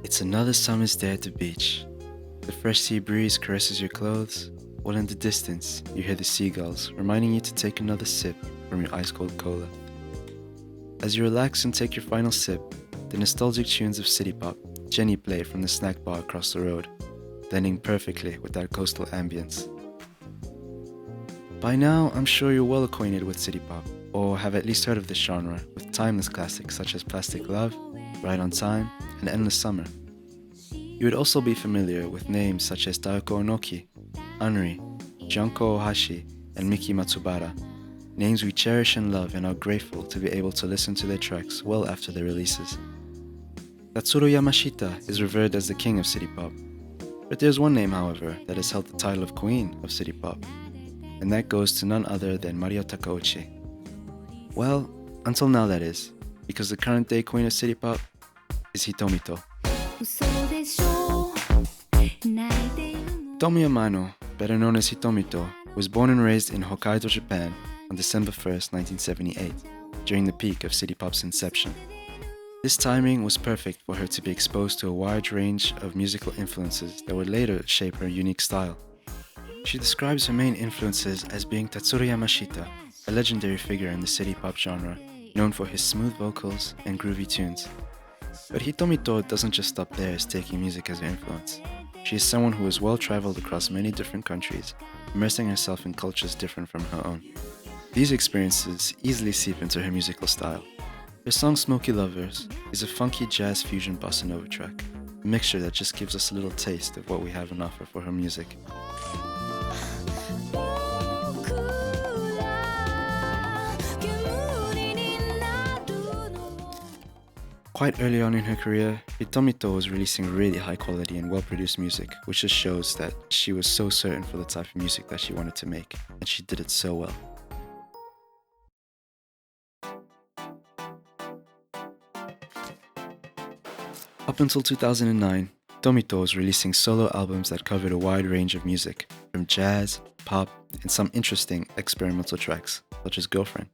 It's another summer's day at the beach. The fresh sea breeze caresses your clothes, while in the distance you hear the seagulls reminding you to take another sip from your ice-cold cola. As you relax and take your final sip, the nostalgic tunes of City Pop gently play from the snack bar across the road, blending perfectly with that coastal ambience. By now, I'm sure you're well acquainted with City Pop, or have at least heard of this genre with timeless classics such as Plastic Love, Right on Time, and Endless Summer. You would also be familiar with names such as Taeko Onoki, Anri, Junko Ohashi, and Miki Matsubara, names we cherish and love and are grateful to be able to listen to their tracks well after their releases. Tatsuro Yamashita is revered as the king of City Pop, but there's one name, however, that has held the title of Queen of City Pop, and that goes to none other than Mario Takauchi. Well, until now that is, because the current day Queen of City Pop is Hitomito. Tomi Amano, better known as Hitomito, was born and raised in Hokkaido, Japan on December 1st, 1978, during the peak of City Pop's inception. This timing was perfect for her to be exposed to a wide range of musical influences that would later shape her unique style. She describes her main influences as being Tatsuro Yamashita, a legendary figure in the City Pop genre, known for his smooth vocals and groovy tunes. But Hitomito doesn't just stop there as taking music as her influence. She is someone who has well traveled across many different countries, immersing herself in cultures different from her own. These experiences easily seep into her musical style. Her song Smoky Lovers is a funky jazz fusion bossa nova track, a mixture that just gives us a little taste of what we have on offer for her music. Quite early on in her career, Hitomito was releasing really high quality and well-produced music, which just shows that she was so certain for the type of music that she wanted to make, and she did it so well. Up until 2009, Tomito was releasing solo albums that covered a wide range of music, from jazz, pop, and some interesting experimental tracks, such as Girlfriend.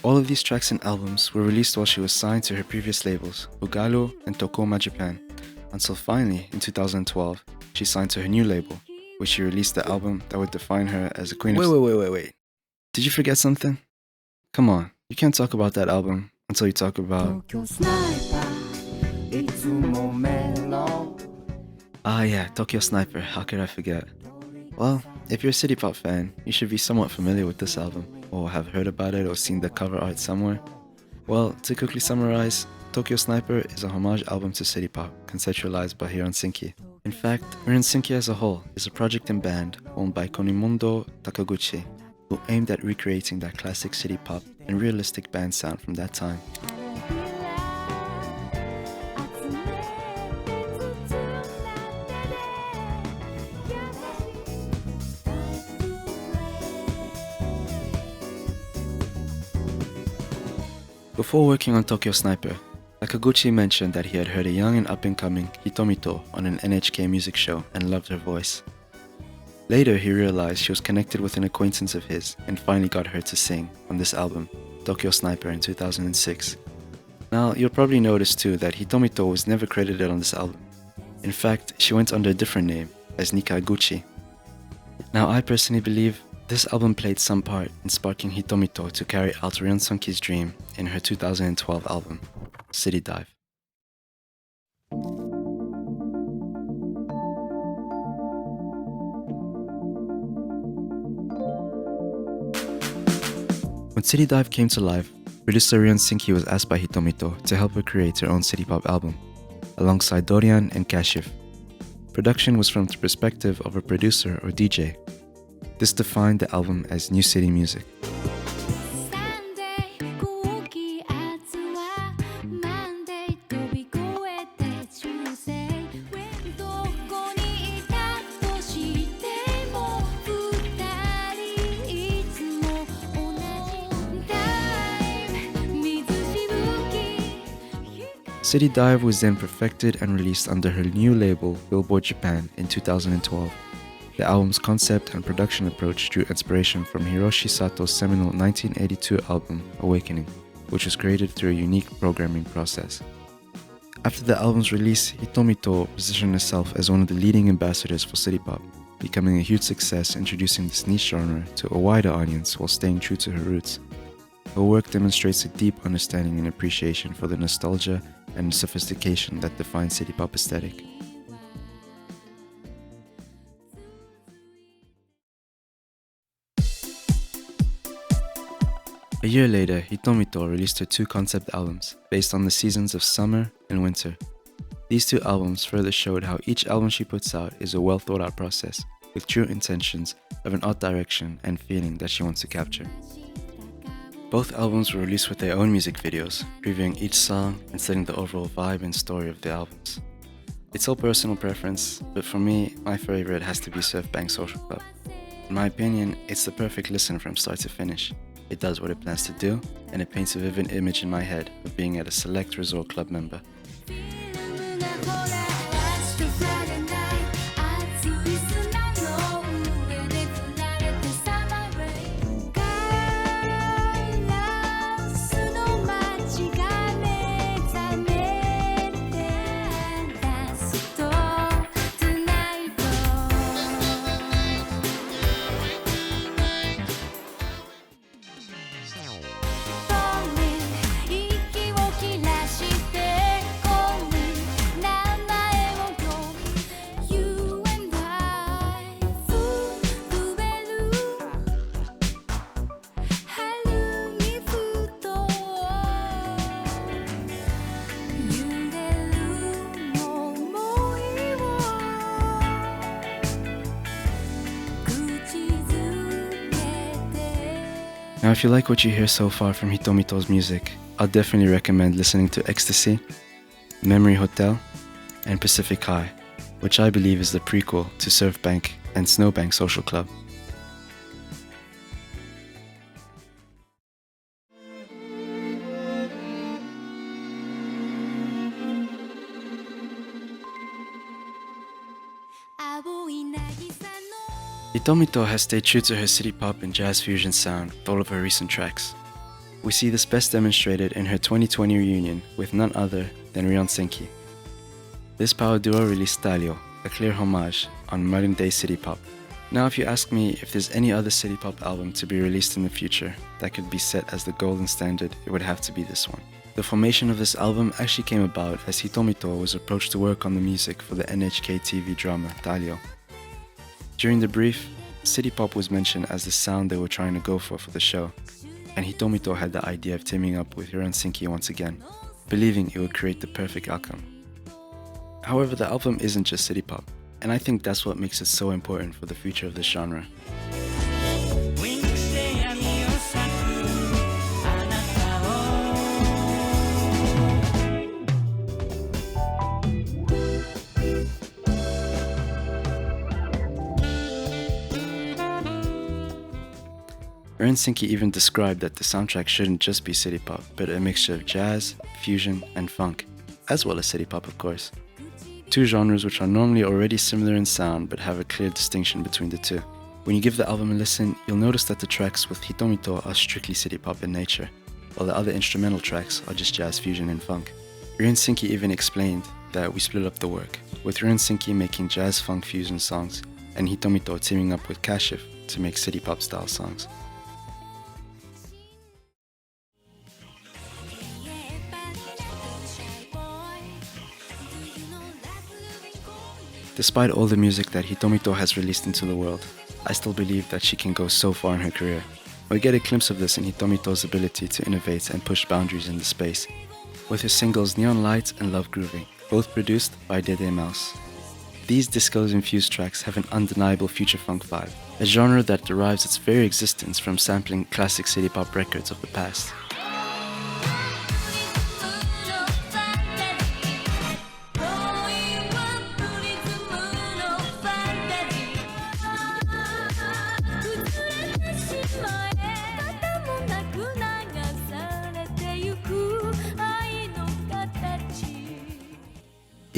All of these tracks and albums were released while she was signed to her previous labels, Ugalu and Tokoma Japan, until finally, in 2012, she signed to her new label, where she released the album that would define her as a queen of... Wait. Did you forget something? Come on, you can't talk about that album until you talk about... Ah yeah, Tokyo Sniper, how could I forget? Well, if you're a City Pop fan, you should be somewhat familiar with this album, or have heard about it or seen the cover art somewhere. Well, to quickly summarize, Tokyo Sniper is a homage album to City Pop, conceptualized by Hironsinki. In fact, Hironsinki as a whole is a project and band owned by Konimondo Takaguchi, who aimed at recreating that classic City Pop and realistic band sound from that time. Before working on Tokyo Sniper, Takaguchi mentioned that he had heard a young and up-and-coming Hitomito on an NHK music show and loved her voice. Later, he realized she was connected with an acquaintance of his and finally got her to sing on this album, Tokyo Sniper, in 2006. Now, you'll probably notice too that Hitomito was never credited on this album. In fact, she went under a different name, as Nikaguchi. Now, I personally believe this album played some part in sparking Hitomito to carry out Ryunsunki's dream in her 2012 album, City Dive. When City Dive came to life, producer Ryunsunki was asked by Hitomito to help her create her own City Pop album, alongside Dorian and Kashif. Production was from the perspective of a producer or DJ. This defined the album as New City music. City Dive was then perfected and released under her new label, Billboard Japan, in 2012. The album's concept and production approach drew inspiration from Hiroshi Sato's seminal 1982 album, Awakening, which was created through a unique programming process. After the album's release, Hitomitoi positioned herself as one of the leading ambassadors for city pop, becoming a huge success introducing this niche genre to a wider audience while staying true to her roots. Her work demonstrates a deep understanding and appreciation for the nostalgia and sophistication that define city pop aesthetic. A year later, Hitomitoi released her two concept albums, based on the seasons of summer and winter. These two albums further showed how each album she puts out is a well thought out process, with true intentions of an art direction and feeling that she wants to capture. Both albums were released with their own music videos, previewing each song and setting the overall vibe and story of the albums. It's all personal preference, but for me, my favorite has to be Surf Bank Social Club. In my opinion, it's the perfect listen from start to finish. It does what it plans to do, and it paints a vivid image in my head of being at a select resort club member. Now, if you like what you hear so far from Hitomito's music, I'll definitely recommend listening to Ecstasy, Memory Hotel, and Pacific High, which I believe is the prequel to Surf Bank and Snowbank Social Club. Hitomitoi has stayed true to her city pop and jazz fusion sound with all of her recent tracks. We see this best demonstrated in her 2020 reunion with none other than Ryon Senki. This power duo released Taglio, a clear homage on modern day city pop. Now, if you ask me if there's any other city pop album to be released in the future that could be set as the golden standard, it would have to be this one. The formation of this album actually came about as Hitomitoi was approached to work on the music for the NHK TV drama Taglio. During the brief, city pop was mentioned as the sound they were trying to go for the show, and Hitomitoi had the idea of teaming up with Ryon Senki once again, believing it would create the perfect outcome. However, the album isn't just city pop, and I think that's what makes it so important for the future of this genre. Ryon Senki even described that the soundtrack shouldn't just be city pop, but a mixture of jazz, fusion, and funk, as well as city pop of course. Two genres which are normally already similar in sound but have a clear distinction between the two. When you give the album a listen, you'll notice that the tracks with Hitomitoi are strictly city pop in nature, while the other instrumental tracks are just jazz fusion and funk. Ryon Senki even explained that we split up the work, with Ryon Senki making jazz funk fusion songs and Hitomitoi teaming up with Kashif to make city pop style songs. Despite all the music that Hitomitoi has released into the world, I still believe that she can go so far in her career. We get a glimpse of this in Hitomito's ability to innovate and push boundaries in the space, with her singles Neon Lights and Love Grooving, both produced by Dede Mouse. These disco-infused tracks have an undeniable future funk vibe, a genre that derives its very existence from sampling classic city pop records of the past.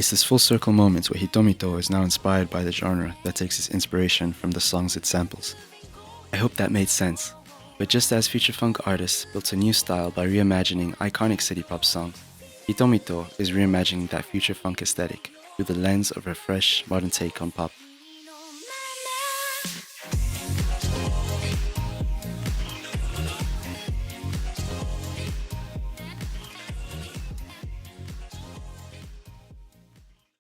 It's this full circle moment where Hitomitoi is now inspired by the genre that takes its inspiration from the songs it samples. I hope that made sense, but just as future funk artists built a new style by reimagining iconic city pop songs, Hitomito is reimagining that future funk aesthetic through the lens of her fresh, modern take on pop.